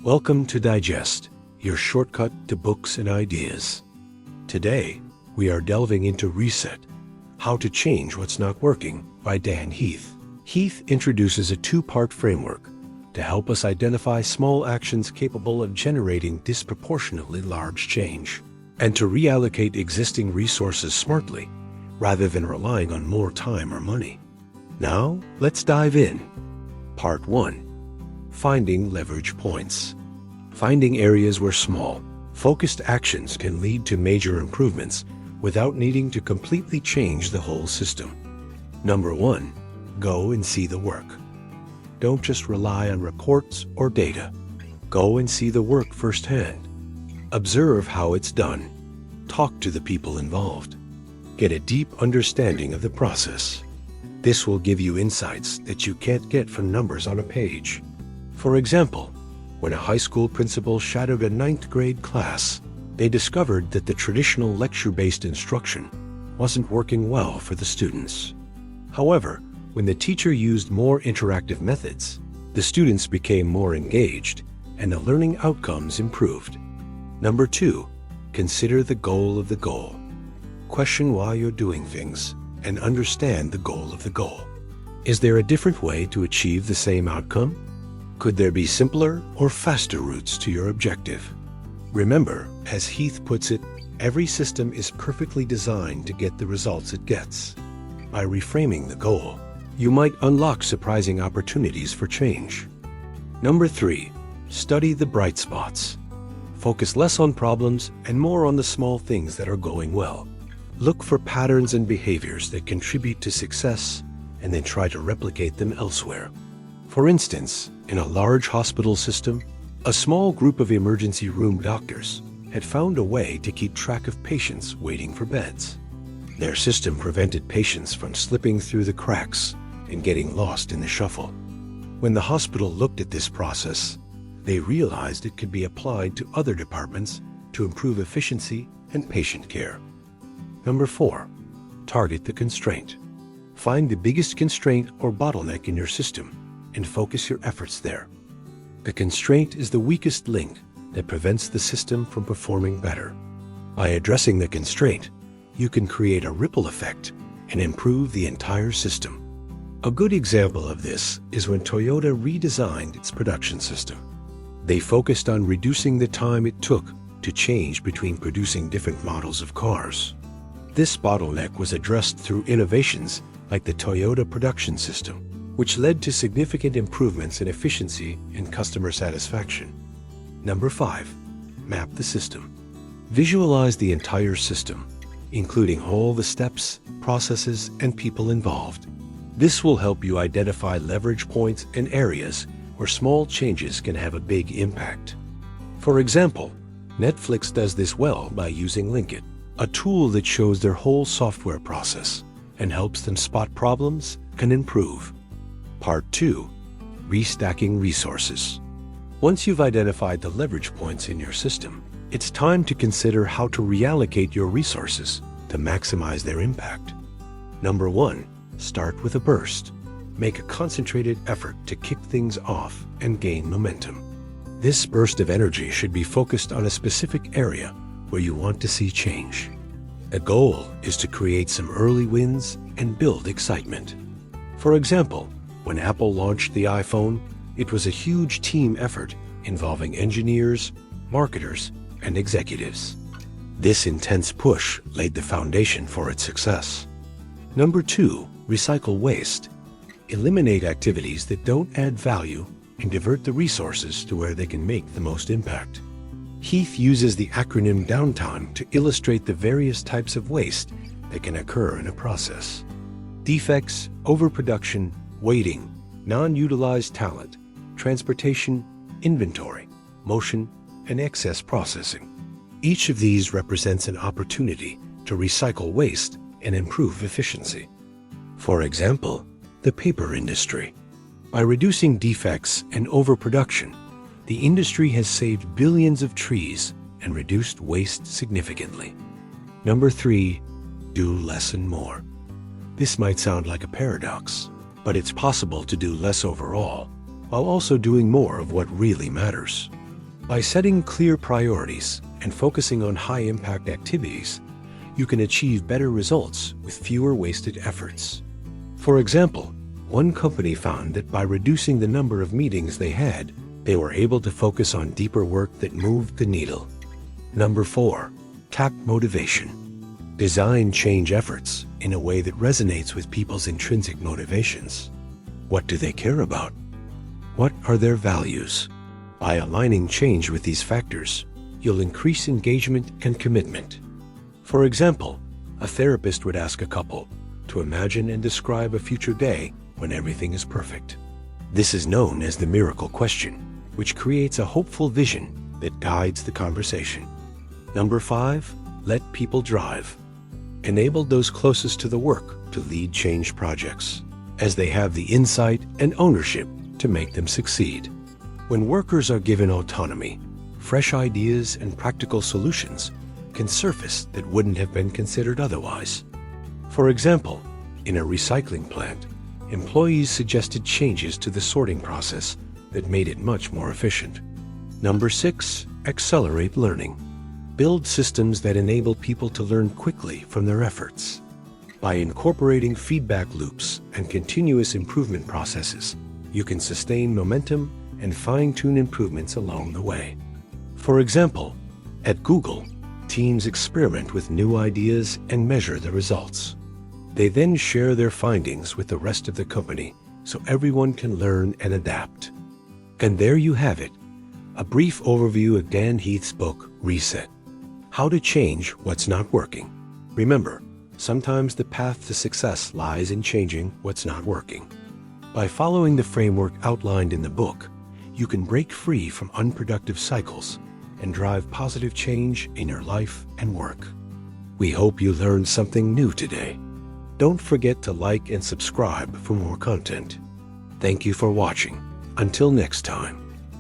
Welcome to Digest, your shortcut to books and ideas. Today, we are delving into Reset, How to Change What's Not Working by Dan Heath. Heath introduces a two-part framework to help us identify small actions capable of generating disproportionately large change, and to reallocate existing resources smartly, rather than relying on more time or money. Now, let's dive in. Part 1. Finding leverage points. Finding areas where small, focused actions can lead to major improvements without needing to completely change the whole system. Number 1. Go and see the work. Don't just rely on reports or data. Go and see the work firsthand. Observe how it's done. Talk to the people involved. Get a deep understanding of the process. This will give you insights that you can't get from numbers on a page. For example, when a high school principal shadowed a 9th grade class, they discovered that the traditional lecture-based instruction wasn't working well for the students. However, when the teacher used more interactive methods, the students became more engaged and the learning outcomes improved. Number 2, consider the goal of the goal. Question why you're doing things and understand the goal of the goal. Is there a different way to achieve the same outcome? Could there be simpler or faster routes to your objective? Remember, as Heath puts it, every system is perfectly designed to get the results it gets. By reframing the goal, you might unlock surprising opportunities for change. Number 3, study the bright spots. Focus less on problems and more on the small things that are going well. Look for patterns and behaviors that contribute to success and then try to replicate them elsewhere. For instance, in a large hospital system, a small group of emergency room doctors had found a way to keep track of patients waiting for beds. Their system prevented patients from slipping through the cracks and getting lost in the shuffle. When the hospital looked at this process, they realized it could be applied to other departments to improve efficiency and patient care. Number 4, target the constraint. Find the biggest constraint or bottleneck in your system and focus your efforts there. The constraint is the weakest link that prevents the system from performing better. By addressing the constraint, you can create a ripple effect and improve the entire system. A good example of this is when Toyota redesigned its production system. They focused on reducing the time it took to change between producing different models of cars. This bottleneck was addressed through innovations like the Toyota production system, which led to significant improvements in efficiency and customer satisfaction. Number 5, map the system. Visualize the entire system, including all the steps, processes, and people involved. This will help you identify leverage points and areas where small changes can have a big impact. For example, Netflix does this well by using Linkit, a tool that shows their whole software process and helps them spot problems and improve. Part 2, Restacking resources. Once you've identified the leverage points in your system, it's time to consider how to reallocate your resources to maximize their impact. Number 1, start with a burst. Make a concentrated effort to kick things off and gain momentum. This burst of energy should be focused on a specific area where you want to see change. The goal is to create some early wins and build excitement. For example, when Apple launched the iPhone, it was a huge team effort involving engineers, marketers, and executives. This intense push laid the foundation for its success. Number 2, recycle waste. Eliminate activities that don't add value and divert the resources to where they can make the most impact. Heath uses the acronym downtime to illustrate the various types of waste that can occur in a process. Defects, overproduction, waiting, non-utilized talent, transportation, inventory, motion, and excess processing. Each of these represents an opportunity to recycle waste and improve efficiency. For example, the paper industry. By reducing defects and overproduction, the industry has saved billions of trees and reduced waste significantly. Number 3, do less and more. This might sound like a paradox, but it's possible to do less overall while also doing more of what really matters. By setting clear priorities and focusing on high-impact activities, you can achieve better results with fewer wasted efforts. For example, one company found that by reducing the number of meetings they had, they were able to focus on deeper work that moved the needle. Number 4. Tap motivation. Design change efforts in a way that resonates with people's intrinsic motivations. What do they care about? What are their values? By aligning change with these factors, you'll increase engagement and commitment. For example, a therapist would ask a couple to imagine and describe a future day when everything is perfect. This is known as the miracle question, which creates a hopeful vision that guides the conversation. Number 5, let people drive. Enable those closest to the work to lead change projects, as they have the insight and ownership to make them succeed. When workers are given autonomy, fresh ideas and practical solutions can surface that wouldn't have been considered otherwise. For example, in a recycling plant, employees suggested changes to the sorting process that made it much more efficient. Number 6, accelerate learning. Build systems that enable people to learn quickly from their efforts. By incorporating feedback loops and continuous improvement processes, you can sustain momentum and fine-tune improvements along the way. For example, at Google, teams experiment with new ideas and measure the results. They then share their findings with the rest of the company so everyone can learn and adapt. And there you have it, a brief overview of Dan Heath's book, Reset: How to Change What's Not Working. Remember, sometimes the path to success lies in changing what's not working. By following the framework outlined in the book, you can break free from unproductive cycles and drive positive change in your life and work. We hope you learned something new today. Don't forget to like and subscribe for more content. Thank you for watching. Until next time.